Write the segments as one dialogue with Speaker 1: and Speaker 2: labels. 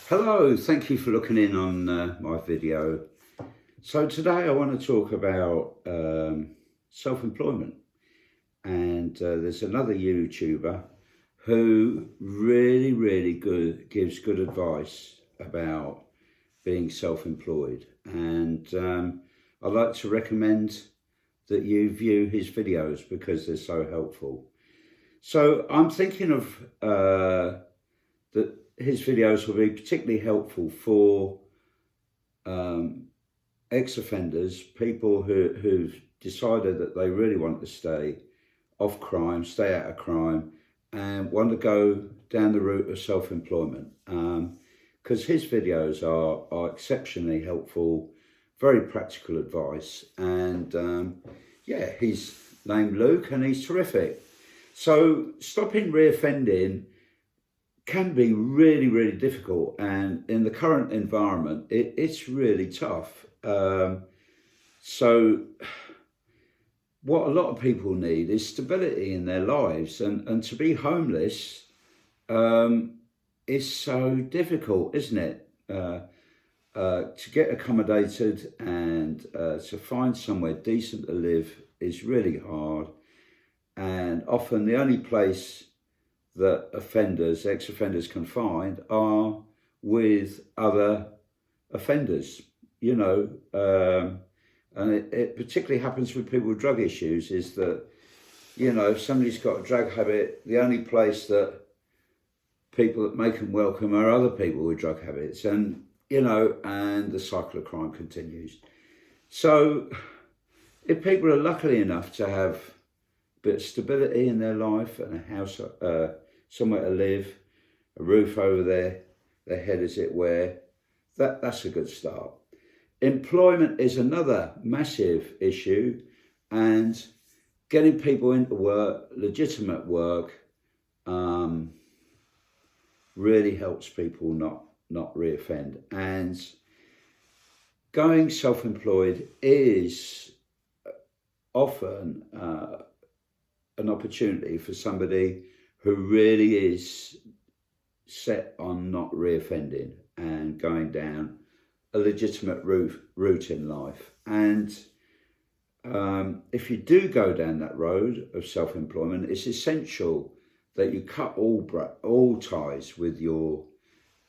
Speaker 1: Hello, thank you for looking in on my video. So today I want to talk about self-employment, and there's another YouTuber who really gives good advice about being self-employed, and I'd like to recommend that you view his videos because they're so helpful. So I'm thinking of that his videos will be particularly helpful for ex-offenders, people who've decided that they really want to stay off crime, stay out of crime, and want to go down the route of self-employment. Because his videos are exceptionally helpful, very practical advice, and yeah, he's named Luke and he's terrific. So stopping reoffending can be really difficult, and in the current environment it's really tough. So what a lot of people need is stability in their lives, and to be homeless is so difficult, isn't it? To get accommodated and to find somewhere decent to live is really hard, and often the only place that ex-offenders can find are with other offenders, and it particularly happens with people with drug issues, is that, if somebody's got a drug habit, the only place that people that make them welcome are other people with drug habits, and the cycle of crime continues. So if people are lucky enough to have a bit of stability in their life and a house, somewhere to live, a roof over their head, as it were, that's a good start. Employment is another massive issue, and getting people into work, legitimate work, really helps people not reoffend. And going self-employed is often an opportunity for somebody who really is set on not reoffending and going down a legitimate route in life. And if you do go down that road of self-employment, it's essential that you cut all ties with your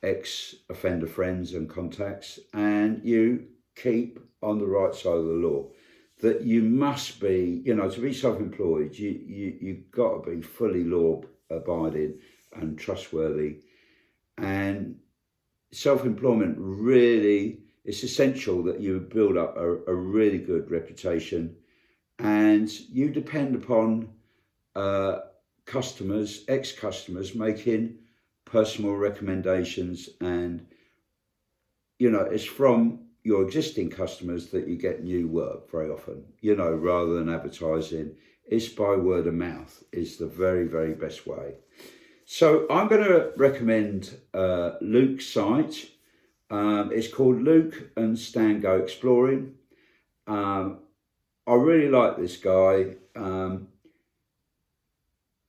Speaker 1: ex-offender friends and contacts, and you keep on the right side of the law. That you must be, to be self-employed, you've got to be fully law-abiding and trustworthy. And self-employment really, it's essential that you build up a really good reputation, and you depend upon customers, ex-customers, making personal recommendations, and it's from your existing customers that you get new work very often, rather than advertising. It's by word of mouth is the very best way. So I'm going to recommend Luke's site. It's called Luke and Stan Go Exploring. I really like this guy.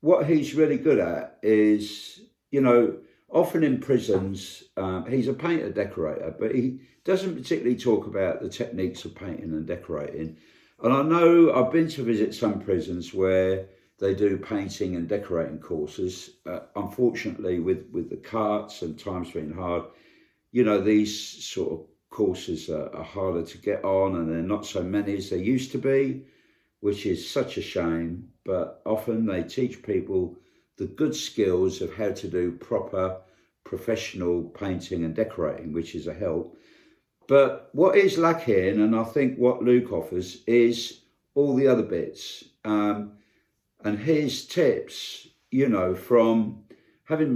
Speaker 1: What he's really good at is, often in prisons, he's a painter decorator, but he doesn't particularly talk about the techniques of painting and decorating. And I know I've been to visit some prisons where they do painting and decorating courses. Unfortunately, with the cuts and times being hard, these sort of courses are harder to get on, and they're not so many as they used to be, which is such a shame. But often they teach people the good skills of how to do proper professional painting and decorating, which is a help. But what is lacking, and I think what Luke offers, is all the other bits. And his tips, from having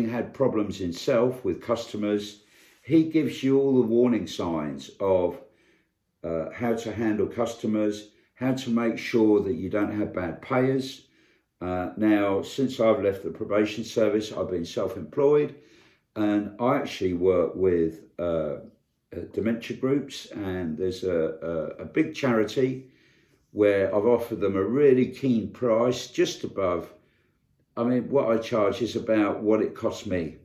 Speaker 1: had problems himself with customers, he gives you all the warning signs of how to handle customers, how to make sure that you don't have bad payers. Now, since I've left the probation service, I've been self-employed, and I actually work with dementia groups, and there's a big charity where I've offered them a really keen price, just above, what I charge is about what it costs me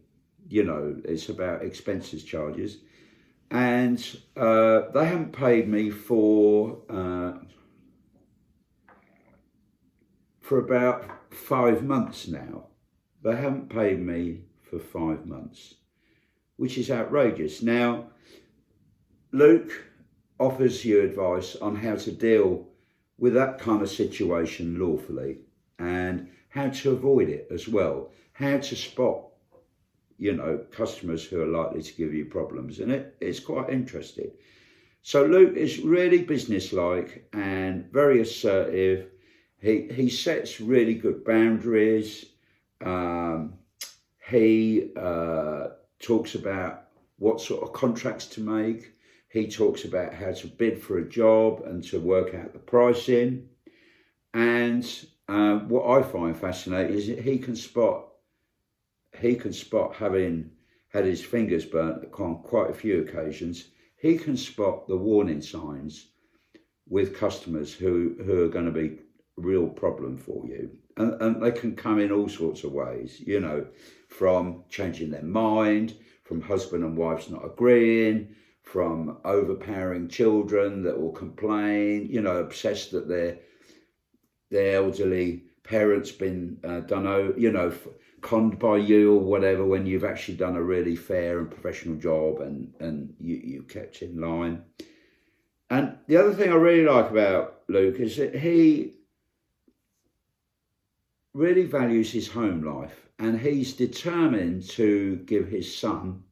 Speaker 1: you know, it's about expenses charges. And they haven't paid me for about 5 months now. They haven't paid me for 5 months, which is outrageous. Now, Luke offers you advice on how to deal with that kind of situation lawfully and how to avoid it as well, how to spot, you know, customers who are likely to give you problems. And it's quite interesting. So Luke is really businesslike and very assertive. He sets really good boundaries. He talks about what sort of contracts to make. He talks about how to bid for a job and to work out the pricing. And what I find fascinating is that he can spot, having had his fingers burnt on quite a few occasions, he can spot the warning signs with customers who are going to be a real problem for you. And they can come in all sorts of ways, you know, from changing their mind, from husband and wives not agreeing, from overpowering children that will complain, you know, obsessed that their elderly parents been conned by you or whatever, when you've actually done a really fair and professional job and you kept in line. And the other thing I really like about Luke is that he really values his home life, and he's determined to give his son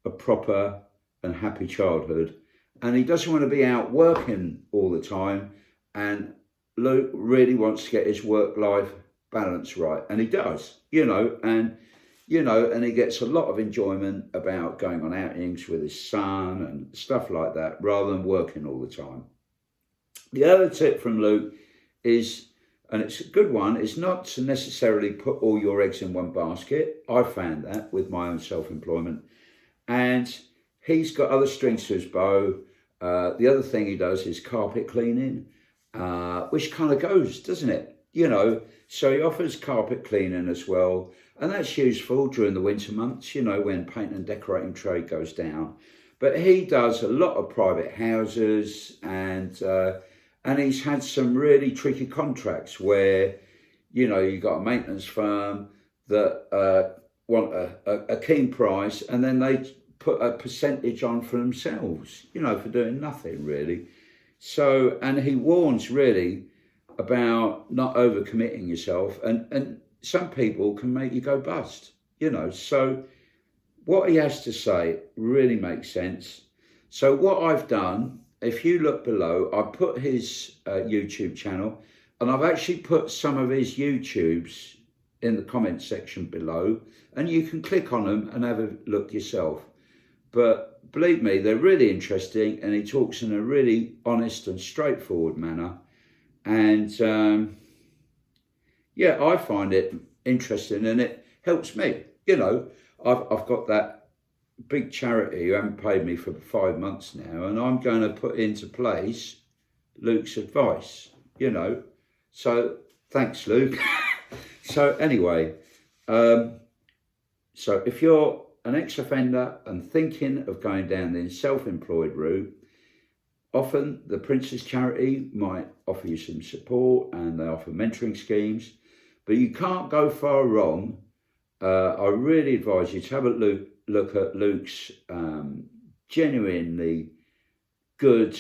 Speaker 1: a proper and happy childhood, and he doesn't want to be out working all the time. And Luke really wants to get his work-life balance right, and he does, and he gets a lot of enjoyment about going on outings with his son and stuff like that, rather than working all the time. The other tip from Luke is, and it's a good one, is not to necessarily put all your eggs in one basket. I found that with my own self-employment, and he's got other strings to his bow. The other thing he does is carpet cleaning, which kind of goes, doesn't it? So he offers carpet cleaning as well, and that's useful during the winter months, when paint and decorating trade goes down. But he does a lot of private houses, and he's had some really tricky contracts where, you've got a maintenance firm that want a keen price, and then they put a percentage on for themselves, for doing nothing really. So, and he warns really about not overcommitting yourself, and some people can make you go bust, So what he has to say really makes sense. So what I've done, if you look below, I put his YouTube channel, and I've actually put some of his YouTubes in the comment section below, and you can click on them and have a look yourself. But believe me, they're really interesting, and he talks in a really honest and straightforward manner. And I find it interesting, and it helps me. I've got that big charity who haven't paid me for 5 months now, and I'm going to put into place Luke's advice, So thanks, Luke. So anyway, so if you're an ex-offender and thinking of going down the self-employed route, often the Prince's Charity might offer you some support, and they offer mentoring schemes, but you can't go far wrong. I really advise you to have a look at Luke's genuinely good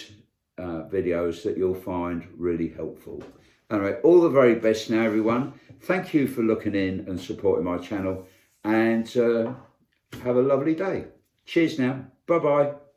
Speaker 1: videos that you'll find really helpful. Anyway, all the very best now, everyone. Thank you for looking in and supporting my channel, and have a lovely day. Cheers now. Bye-bye.